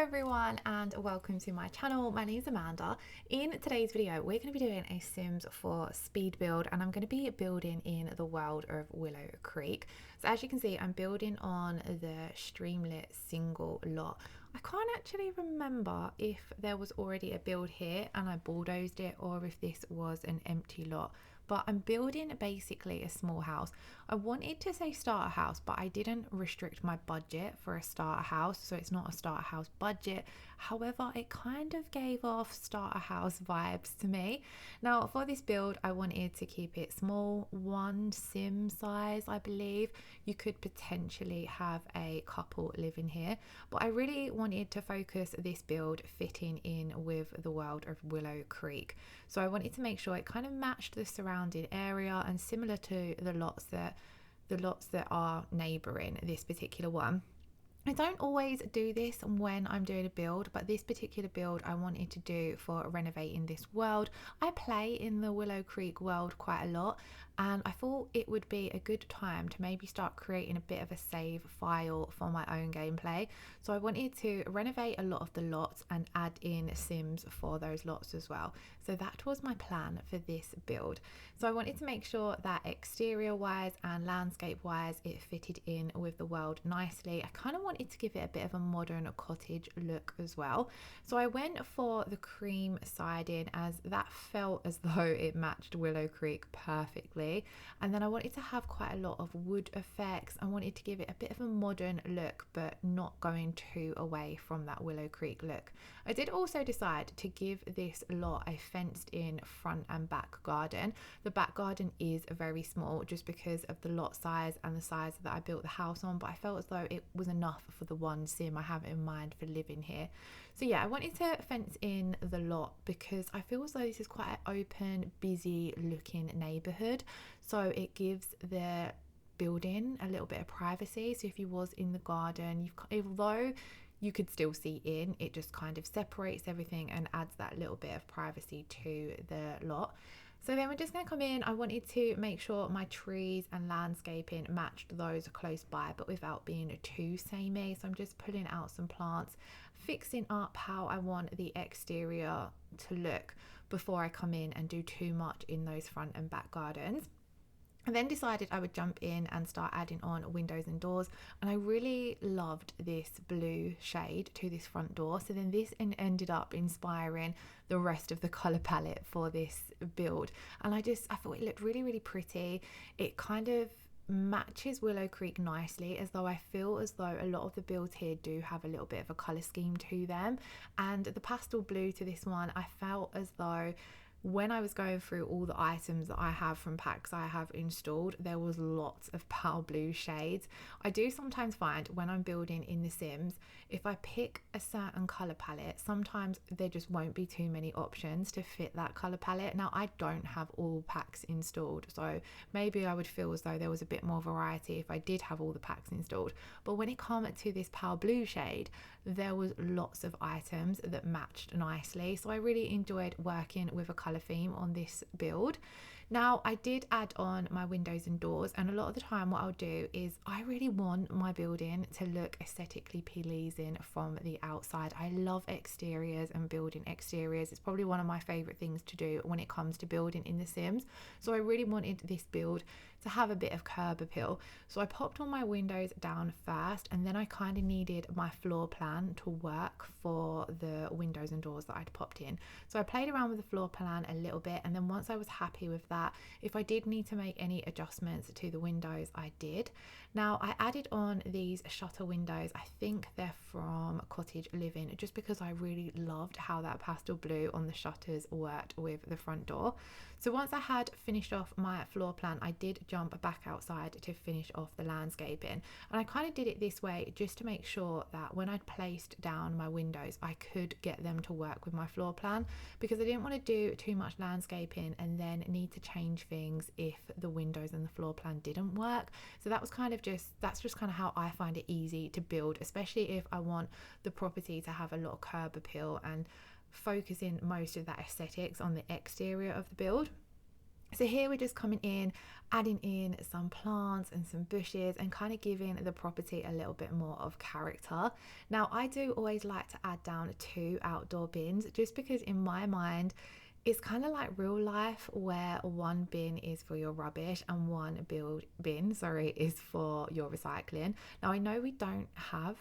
everyone and welcome to my channel. My name is Amanda. In today's video we're going to be doing a Sims 4 speed build and I'm going to be building in the world of Willow Creek. So as you can see, I'm building on the Streamlet Single lot. I can't actually remember if there was already a build here and I bulldozed it or if this was an empty lot, but I'm building basically a small house. I wanted to say starter house, but I didn't restrict my budget for a starter house, so it's not a starter house budget. However, it kind of gave off starter house vibes to me. Now for this build I wanted to keep it small, one sim size I believe. You could potentially have a couple living here, but I really wanted to focus this build fitting in with the world of Willow Creek. So I wanted to make sure it kind of matched the surrounding area and similar to the lots that are neighbouring this particular one. I don't always do this when I'm doing a build, but this particular build I wanted to do for renovating this world. I play in the Willow Creek world quite a lot and I thought it would be a good time to maybe start creating a bit of a save file for my own gameplay. So I wanted to renovate a lot of the lots and add in sims for those lots as well. So that was my plan for this build. So I wanted to make sure that exterior wise and landscape wise it fitted in with the world nicely. I kind of wanted to give it a bit of a modern cottage look as well. So I went for the cream siding as that felt as though it matched Willow Creek perfectly. And then I wanted to have quite a lot of wood effects. I wanted to give it a bit of a modern look but not going too away from that Willow Creek look. I did also decide to give this lot a fenced in front and back garden. The back garden is very small just because of the lot size and the size that I built the house on, but I felt as though it was enough for the one sim I have in mind for living here. So yeah, I wanted to fence in the lot because I feel as though this is quite an open, busy looking neighborhood, so it gives the building a little bit of privacy. So if you was in the garden, although you could still see in, it just kind of separates everything and adds that little bit of privacy to the lot. So then we're just going to come in. I wanted to make sure my trees and landscaping matched those close by but without being too samey. So I'm just pulling out some plants, fixing up how I want the exterior to look before I come in and do too much in those front and back gardens. I then decided I would jump in and start adding on windows and doors, and I really loved this blue shade to this front door. So then this ended up inspiring the rest of the color palette for this build, and I thought it looked really pretty. It kind of matches Willow Creek nicely, as though I feel as though a lot of the builds here do have a little bit of a color scheme to them, and the pastel blue to this one, I felt as though when I was going through all the items that I have from packs I have installed, there was lots of pale blue shades. I do sometimes find when I'm building in The Sims, if I pick a certain colour palette, sometimes there just won't be too many options to fit that colour palette. Now I don't have all packs installed, so maybe I would feel as though there was a bit more variety if I did have all the packs installed. But when it came to this pale blue shade, there was lots of items that matched nicely. So I really enjoyed working with a colour theme on this build. Now I did add on my windows and doors, and a lot of the time what I'll do is I really want my building to look aesthetically pleasing from the outside. I love exteriors and building exteriors. It's probably one of my favourite things to do when it comes to building in The Sims. So I really wanted this build to have a bit of curb appeal. So I popped all my windows down first, and then I kind of needed my floor plan to work for the windows and doors that I'd popped in. So I played around with the floor plan a little bit, and then once I was happy with that, if I did need to make any adjustments to the windows, I did. Now I added on these shutter windows. I think they're from Cottage Living, just because I really loved how that pastel blue on the shutters worked with the front door. So once I had finished off my floor plan, I did jump back outside to finish off the landscaping, and I kind of did it this way just to make sure that when I'd placed down my windows I could get them to work with my floor plan, because I didn't want to do too much landscaping and then need to change things if the windows and the floor plan didn't work. So that was kind of that's just kind of how I find it easy to build, especially if I want the property to have a lot of curb appeal and focusing most of that aesthetics on the exterior of the build. So here we're just coming in, adding in some plants and some bushes and kind of giving the property a little bit more of character. Now I do always like to add down 2 outdoor bins, just because in my mind it's kind of like real life, where one bin is for your rubbish and one bin is for your recycling. Now I know we don't have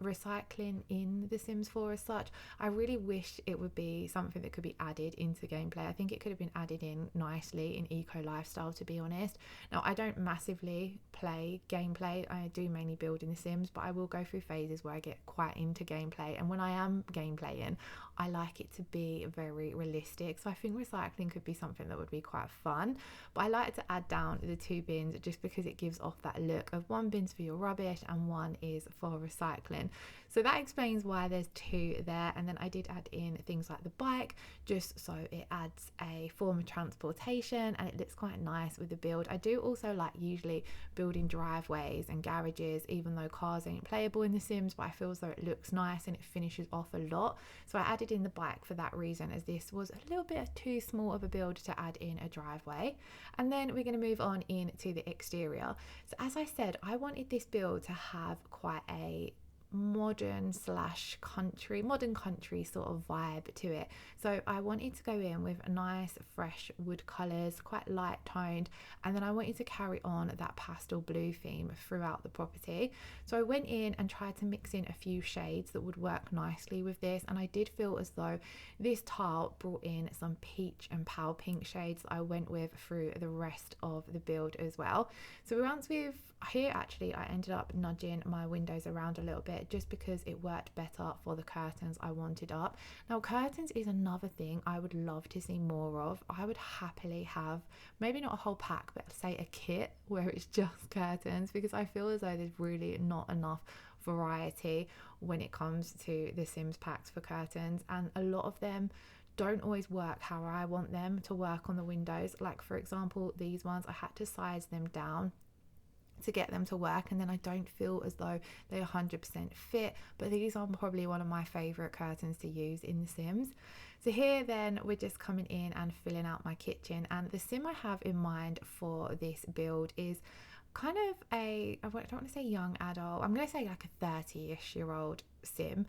recycling in The Sims 4 as such. I really wish it would be something that could be added into gameplay. I think it could have been added in nicely in eco lifestyle, to be honest. Now I don't massively play gameplay, I do mainly build in The Sims, but I will go through phases where I get quite into gameplay, and when I am gameplaying I like it to be very realistic. So I think recycling could be something that would be quite fun, but I like to add down the 2 bins just because it gives off that look of 1 bin's for your rubbish and 1 is for recycling. So that explains why there's 2 there. And then I did add in things like the bike, just so it adds a form of transportation and it looks quite nice with the build. I do also like usually building driveways and garages, even though cars ain't playable in The Sims, but I feel as though it looks nice and it finishes off a lot. So I added in the bike for that reason, as this was a little bit too small of a build to add in a driveway. And then we're going to move on into the exterior. So as I said, I wanted this build to have quite a modern country sort of vibe to it. So I wanted to go in with nice fresh wood colours, quite light toned, and then I wanted to carry on that pastel blue theme throughout the property. So I went in and tried to mix in a few shades that would work nicely with this, and I did feel as though this tile brought in some peach and pale pink shades that I went with through the rest of the build as well. So once we've here, actually I ended up nudging my windows around a little bit just because it worked better for the curtains I wanted up. Now curtains is another thing I would love to see more of. I would happily have maybe not a whole pack, but say a kit where it's just curtains, because I feel as though there's really not enough variety when it comes to the Sims packs for curtains, and a lot of them don't always work how I want them to work on the windows. Like for example, these ones I had to size them down to get them to work, and then I don't feel as though they 100% fit, but these are probably one of my favorite curtains to use in The Sims. So here then we're just coming in and filling out my kitchen, and the sim I have in mind for this build is kind of I don't want to say young adult, I'm going to say like a 30ish year old sim,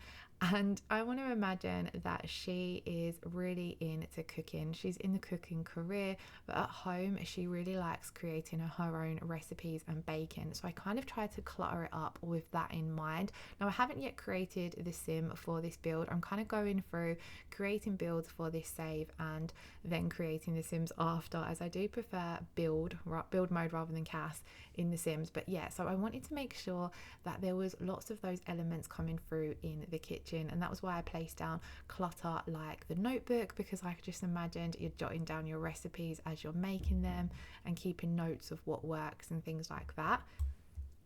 and I want to imagine that she is really into cooking. She's in the cooking career, but at home she really likes creating her own recipes and baking. So I kind of tried to clutter it up with that in mind. Now I haven't yet created the sim for this build. I'm kind of going through creating builds for this save and then creating the Sims after, as I do prefer build mode rather than cast in the Sims. But yeah, so I wanted to make sure that there was lots of those elements coming through in the kitchen, and that was why I placed down clutter like the notebook, because I just imagined you're jotting down your recipes as you're making them and keeping notes of what works and things like that.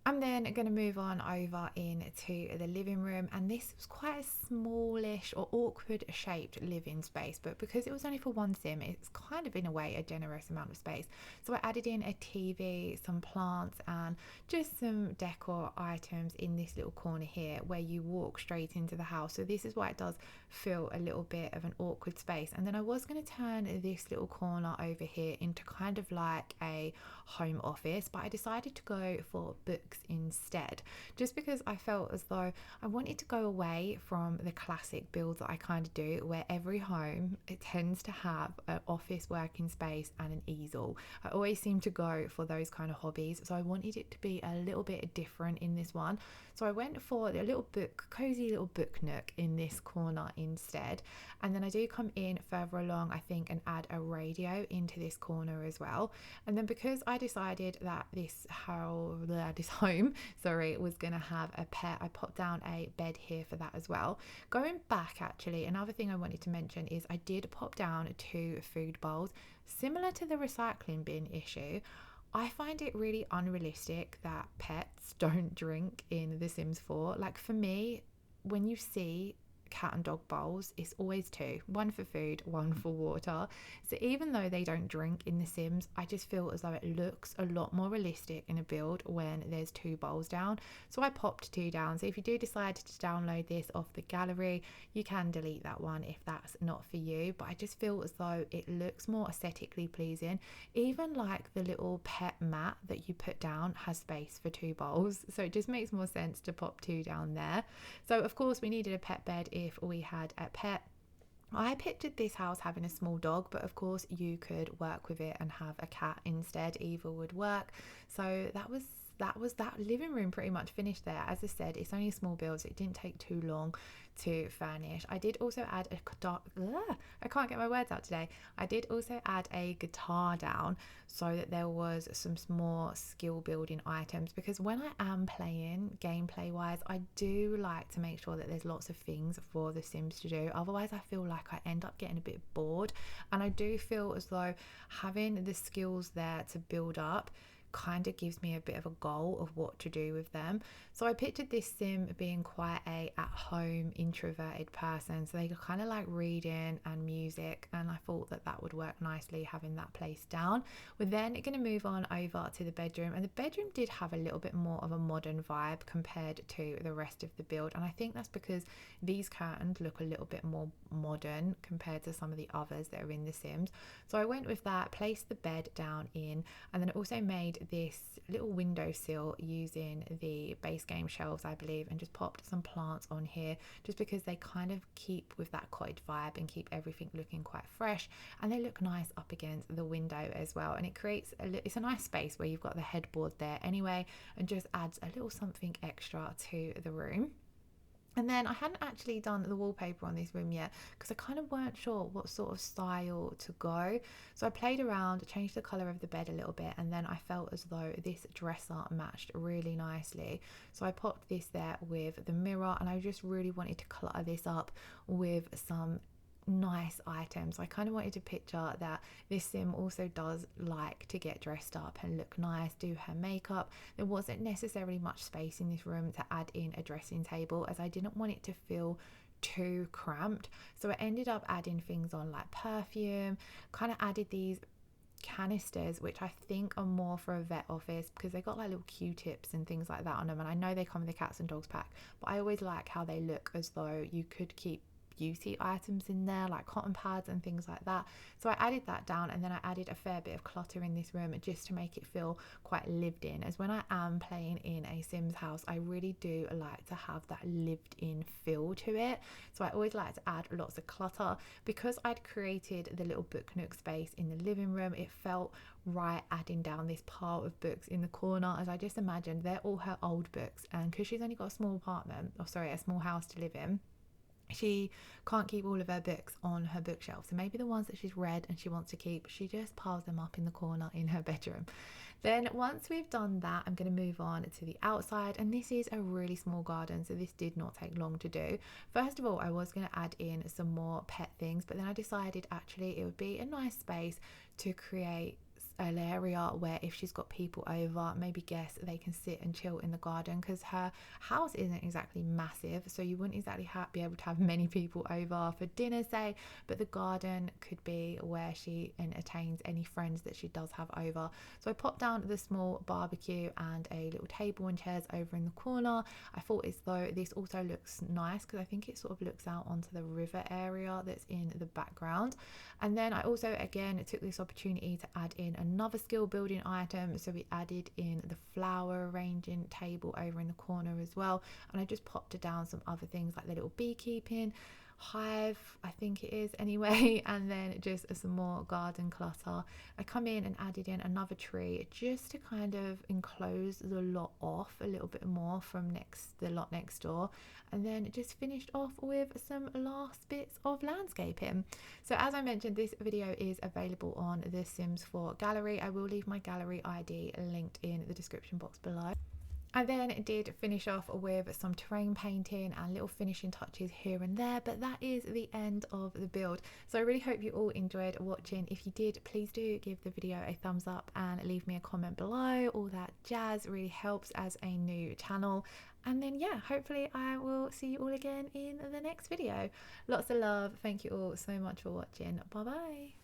I'm then going to move on over into the living room, and this was quite a smallish or awkward shaped living space, but because it was only for one sim, it's kind of in a way a generous amount of space. So I added in a TV, some plants, and just some decor items in this little corner here where you walk straight into the house. So this is why it does feel a little bit of an awkward space. And then I was going to turn this little corner over here into kind of like a home office, but I decided to go for books instead, just because I felt as though I wanted to go away from the classic build that I kind of do, where every home it tends to have an office working space and an easel. I always seem to go for those kind of hobbies, so I wanted it to be a little bit different in this one. So I went for a little cozy little book nook in this corner instead, and then I do come in further along, I think, and add a radio into this corner as well. And then because I decided that this home was going to have a pet, I popped down a bed here for that as well. Going back, actually, another thing I wanted to mention is I did pop down 2 food bowls. Similar to the recycling bin issue, I find it really unrealistic that pets don't drink in The Sims 4. Like for me, when you see cat and dog bowls. It's always two, one for food, one for water. So even though they don't drink in The Sims, I just feel as though it looks a lot more realistic in a build when there's two bowls down. So I popped two down. So if you do decide to download this off the gallery, you can delete that one if that's not for you, but I just feel as though it looks more aesthetically pleasing. Even like the little pet mat that you put down has space for two bowls, so it just makes more sense to pop two down there. So of course we needed a pet bed if we had a pet. I pictured this house having a small dog, but of course you could work with it and have a cat instead. Either would work. So that was that living room pretty much finished there. As I said, it's only a small build, so it didn't take too long to furnish. I did also add I can't get my words out today. I did also add a guitar down so that there was some more skill building items, because when I am playing gameplay wise, I do like to make sure that there's lots of things for the Sims to do. Otherwise I feel like I end up getting a bit bored, and I do feel as though having the skills there to build up kind of gives me a bit of a goal of what to do with them. So I pictured this sim being quite a at-home introverted person, so they kind of like reading and music, and I thought that that would work nicely having that place down. We're then going to move on over to the bedroom, and the bedroom did have a little bit more of a modern vibe compared to the rest of the build, and I think that's because these curtains look a little bit more modern compared to some of the others that are in the Sims. So I went with that, placed the bed down in, and then also made this little windowsill using the base game shelves, I believe, and just popped some plants on here just because they kind of keep with that cottage vibe and keep everything looking quite fresh, and they look nice up against the window as well, and it creates it's a nice space where you've got the headboard there anyway, and just adds a little something extra to the room. And then I hadn't actually done the wallpaper on this room yet because I kind of weren't sure what sort of style to go. So I played around, changed the colour of the bed a little bit, and then I felt as though this dresser matched really nicely. So I popped this there with the mirror, and I just really wanted to clutter this up with some nice items. I kind of wanted to picture that this sim also does like to get dressed up and look nice, do her makeup. There wasn't necessarily much space in this room to add in a dressing table, as I didn't want it to feel too cramped. So I ended up adding things on like perfume, kind of added these canisters which I think are more for a vet office because they got like little Q-tips and things like that on them, and I know they come with the cats and dogs pack, but I always like how they look as though you could keep beauty items in there like cotton pads and things like that. So I added that down, and then I added a fair bit of clutter in this room just to make it feel quite lived in, as when I am playing in a Sims house I really do like to have that lived in feel to it. So I always like to add lots of clutter. Because I'd created the little book nook space in the living room, it felt right adding down this pile of books in the corner, as I just imagined they're all her old books, and because she's only got a small apartment, or sorry, a small house to live in, she can't keep all of her books on her bookshelf. So maybe the ones that she's read and she wants to keep, she just piles them up in the corner in her bedroom. Then once we've done that, I'm going to move on to the outside, and this is a really small garden, so this did not take long to do. First of all, I was going to add in some more pet things, but then I decided actually it would be a nice space to create an area where if she's got people over, maybe guests, they can sit and chill in the garden, because her house isn't exactly massive, so you wouldn't exactly be able to have many people over for dinner, say, but the garden could be where she entertains any friends that she does have over. So I popped down the small barbecue and a little table and chairs over in the corner. I thought as though this also looks nice because I think it sort of looks out onto the river area that's in the background. And then I also again took this opportunity to add in another skill building item, so we added in the flower arranging table over in the corner as well, and I just popped down some other things like the little beekeeping hive, I think it is anyway, and then just some more garden clutter. I come in and added in another tree just to kind of enclose the lot off a little bit more from the lot next door, and then just finished off with some last bits of landscaping. So as I mentioned, this video is available on the Sims 4 gallery. I will leave my gallery ID linked in the description box below. I then did finish off with some terrain painting and little finishing touches here and there, but that is the end of the build. So I really hope you all enjoyed watching. If you did, please do give the video a thumbs up and leave me a comment below. All that jazz really helps as a new channel. And then yeah, hopefully I will see you all again in the next video. Lots of love. Thank you all so much for watching. Bye bye.